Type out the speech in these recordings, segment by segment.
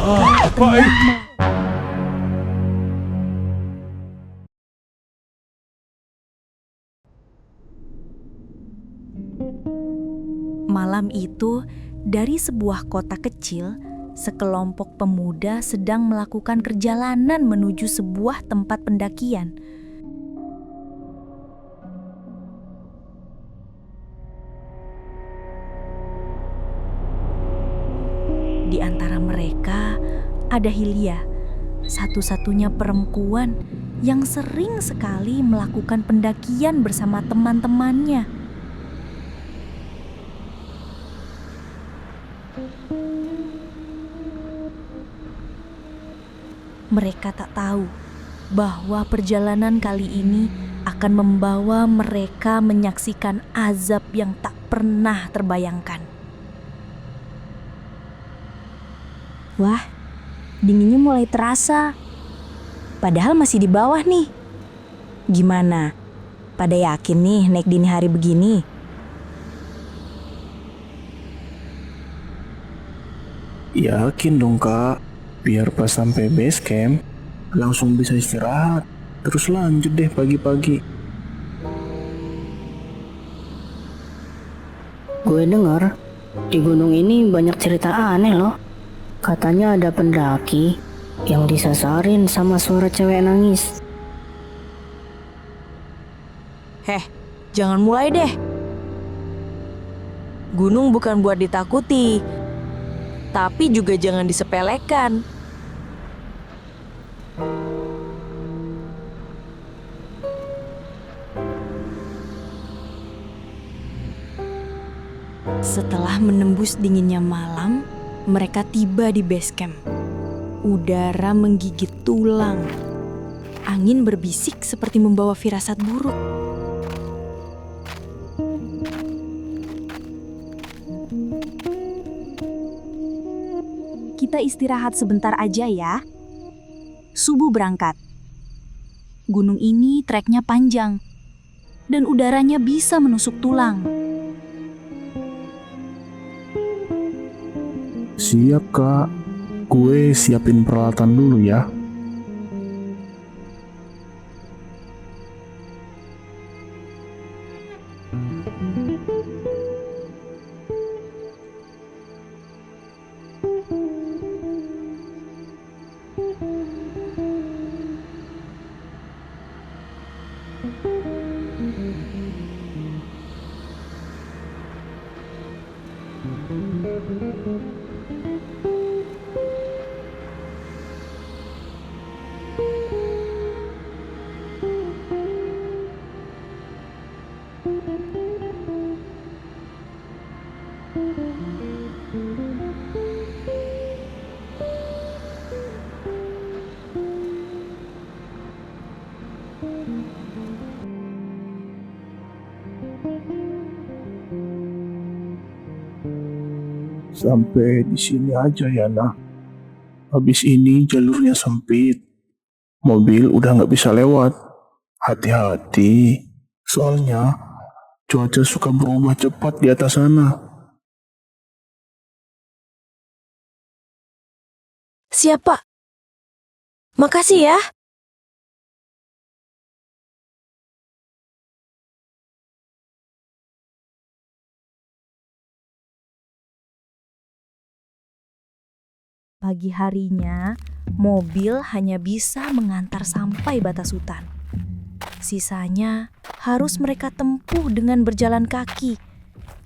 mereka tengah malam itu, dari sebuah kota kecil, sekelompok pemuda sedang melakukan perjalanan menuju sebuah tempat pendakian. Di antara mereka ada Hilya, satu-satunya perempuan yang sering sekali melakukan pendakian bersama teman-temannya. Mereka tak tahu bahwa perjalanan kali ini akan membawa mereka menyaksikan azab yang tak pernah terbayangkan. Wah, dinginnya mulai terasa. Padahal masih di bawah nih. Gimana? Pada yakin nih naik dini hari begini? Yakin dong kak, biar pas sampai base camp langsung bisa istirahat. Terus lanjut deh pagi-pagi. Gue dengar di gunung ini banyak cerita aneh loh. Katanya ada pendaki yang disasarin sama suara cewek nangis. Heh, jangan mulai deh. Gunung bukan buat ditakuti, tapi juga jangan disepelekan. Setelah menembus dinginnya malam, mereka tiba di base camp. Udara menggigit tulang. Angin berbisik seperti membawa firasat buruk. Kita istirahat sebentar aja ya. Subuh berangkat. Gunung ini treknya panjang dan udaranya bisa menusuk tulang. Siap kak, gue siapin peralatan dulu ya. Sampai di sini aja ya nah. Habis ini jalurnya sempit. Mobil udah nggak bisa lewat. Hati-hati. Soalnya cuaca suka berubah cepat di atas sana. Siap, Pak. Makasih ya. Pagi harinya, mobil hanya bisa mengantar sampai batas hutan. Sisanya harus mereka tempuh dengan berjalan kaki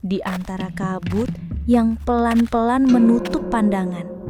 di antara kabut yang pelan-pelan menutup pandangan.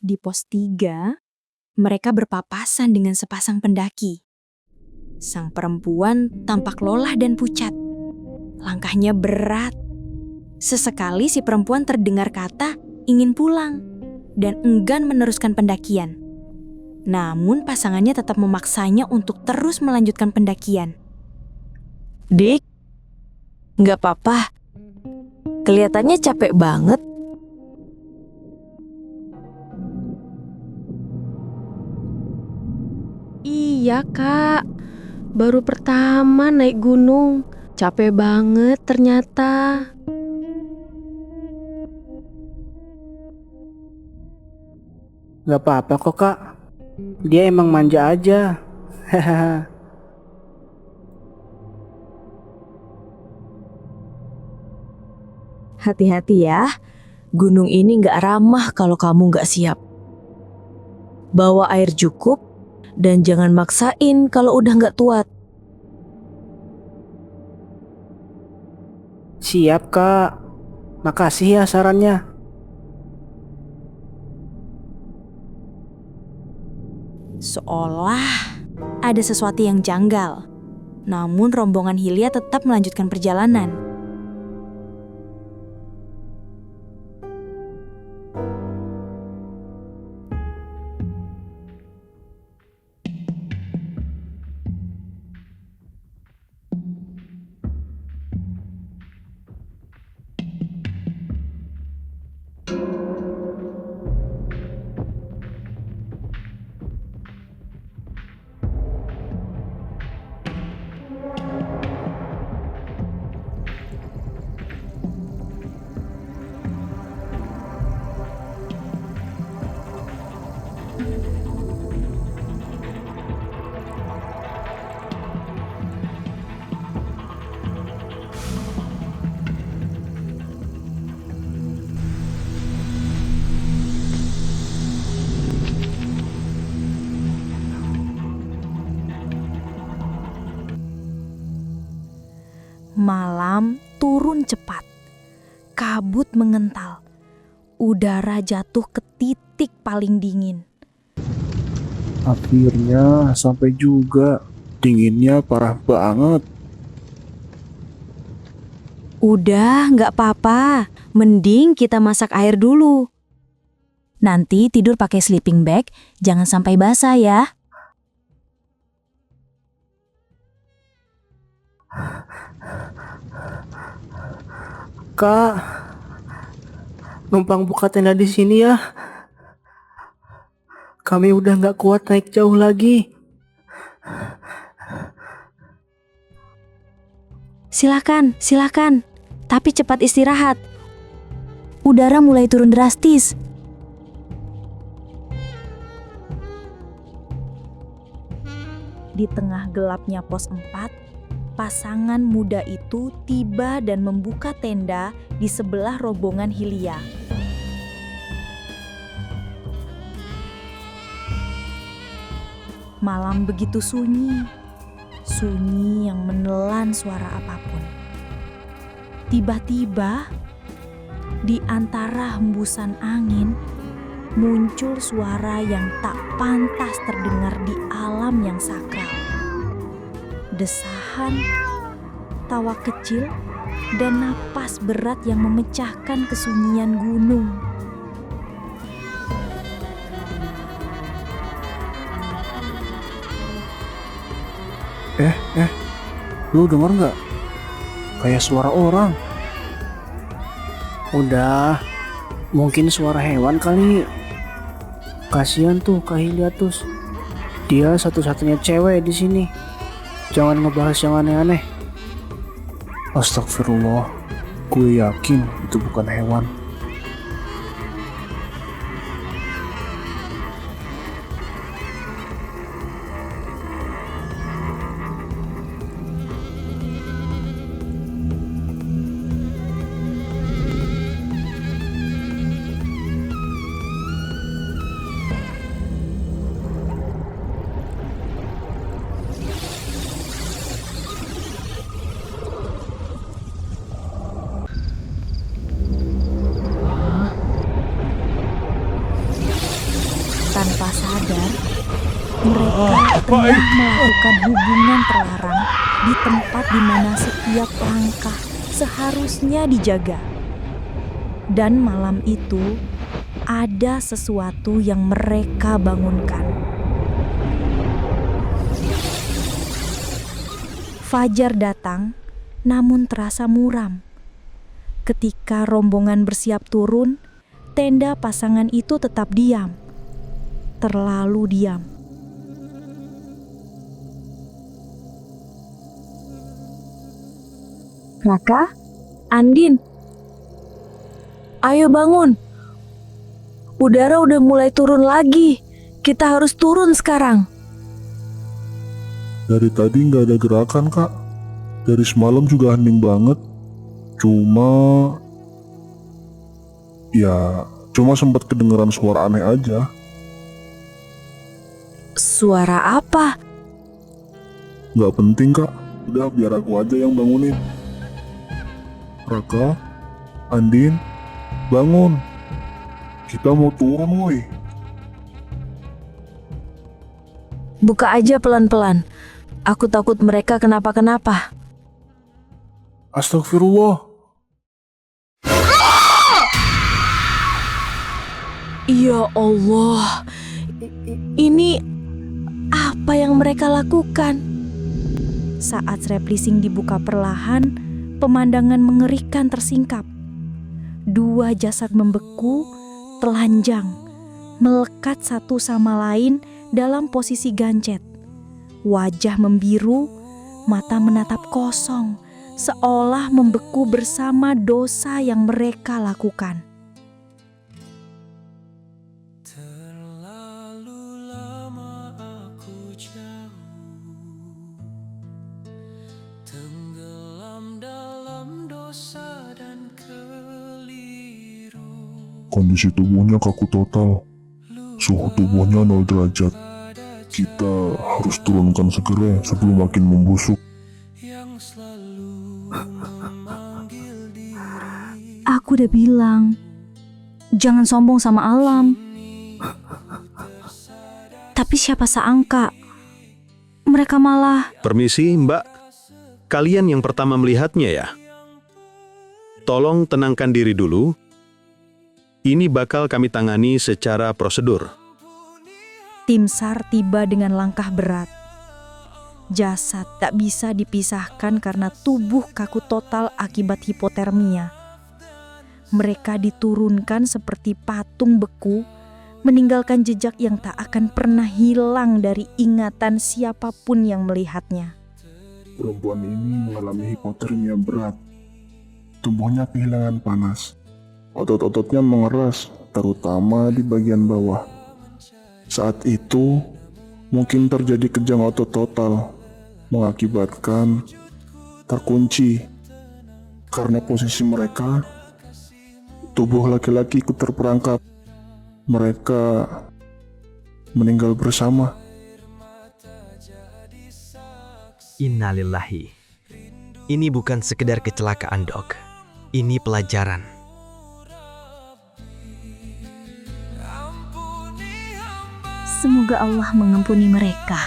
Di pos 3, mereka berpapasan dengan sepasang pendaki. Sang perempuan tampak lelah dan pucat. Langkahnya berat. Sesekali si perempuan terdengar kata ingin pulang dan enggan meneruskan pendakian. Namun pasangannya tetap memaksanya untuk terus melanjutkan pendakian. Dik, nggak apa-apa. Kelihatannya capek banget. Iya kak, baru pertama naik gunung, capek banget ternyata. Gak apa-apa kok kak, dia emang manja aja. Hahaha. Hati-hati ya, gunung ini nggak ramah kalau kamu nggak siap. Bawa air cukup dan jangan maksain kalau udah nggak tuat. Siap kak, makasih ya sarannya. Seolah ada sesuatu yang janggal. Namun rombongan Hilya tetap melanjutkan perjalanan. Malam turun cepat, kabut mengental, udara jatuh ke titik paling dingin. Akhirnya sampai juga. Dinginnya parah banget. Udah, nggak apa-apa. Mending kita masak air dulu. Nanti tidur pakai sleeping bag, jangan sampai basah ya. Kak, numpang buka tenda di sini ya. Kami udah nggak kuat naik jauh lagi. Silakan, silakan. Tapi cepat istirahat. Udara mulai turun drastis. Di tengah gelapnya pos 4, pasangan muda itu tiba dan membuka tenda di sebelah rombongan Hilya. Malam begitu sunyi, sunyi yang menelan suara apapun. Tiba-tiba, di antara hembusan angin, muncul suara yang tak pantas terdengar di alam yang sakral. Desahan, tawa kecil, dan napas berat yang memecahkan kesunyian gunung. Lu denger nggak? Kayak suara orang. Udah, mungkin suara hewan kali. Kasihan tuh Kak Hilyatus. Dia satu-satunya cewek di sini. Jangan ngebahas yang aneh-aneh. Astagfirullah. Gue yakin itu bukan hewan. mereka tengah melakukan hubungan terlarang di tempat di mana setiap langkah seharusnya dijaga. Dan malam itu ada sesuatu yang mereka bangunkan. Fajar datang, namun terasa muram. Ketika rombongan bersiap turun, tenda pasangan itu tetap diam. Terlalu diam. Raka, Andin, ayo bangun. Udara udah mulai turun lagi. Kita harus turun sekarang. Dari tadi nggak ada gerakan, Kak. Dari semalam juga hening banget. Cuma sempat kedengeran suara aneh aja. Suara apa? Nggak penting, Kak. Udah biar aku aja yang bangunin. Raka, Andin, bangun. Kita mau turun, woi. Buka aja pelan-pelan. Aku takut mereka kenapa-kenapa. Astagfirullah. Ya Allah, ini apa yang mereka lakukan? Saat replising dibuka perlahan, pemandangan mengerikan tersingkap. Dua jasad membeku, telanjang, melekat satu sama lain dalam posisi gancet. Wajah membiru, mata menatap kosong, seolah membeku bersama dosa yang mereka lakukan. Kondisi tubuhnya kaku total. Suhu tubuhnya 0 derajat. Kita harus turunkan segera sebelum makin membusuk. Aku udah bilang, jangan sombong sama alam. Tapi siapa sangka, mereka malah... Permisi, Mbak. Kalian yang pertama melihatnya ya? Tolong tenangkan diri dulu. Ini bakal kami tangani secara prosedur. Tim SAR tiba dengan langkah berat. Jasad tak bisa dipisahkan karena tubuh kaku total akibat hipotermia. Mereka diturunkan seperti patung beku, meninggalkan jejak yang tak akan pernah hilang dari ingatan siapapun yang melihatnya. Perempuan ini mengalami hipotermia berat. Tubuhnya kehilangan panas. Otot-ototnya mengeras, terutama di bagian bawah. Saat itu, mungkin terjadi kejang otot total, mengakibatkan terkunci. Karena posisi mereka, tubuh laki-laki ikut terperangkap. Mereka meninggal bersama. Innalillahi. Ini bukan sekedar kecelakaan, Dok. Ini pelajaran. Semoga Allah mengampuni mereka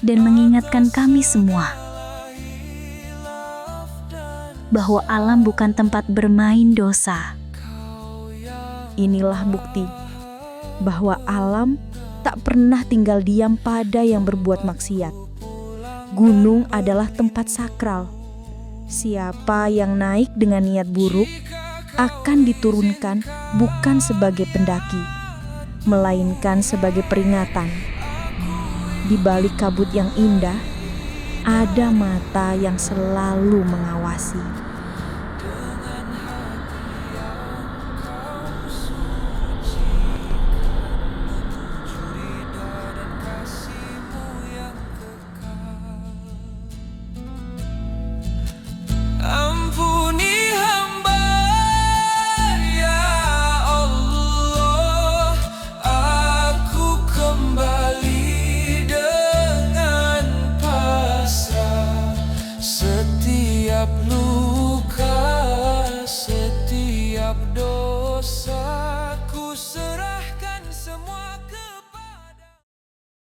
dan mengingatkan kami semua bahwa alam bukan tempat bermain dosa. Inilah bukti bahwa alam tak pernah tinggal diam pada yang berbuat maksiat. Gunung adalah tempat sakral. Siapa yang naik dengan niat buruk akan diturunkan bukan sebagai pendaki, melainkan sebagai peringatan. Di balik kabut yang indah, ada mata yang selalu mengawasi.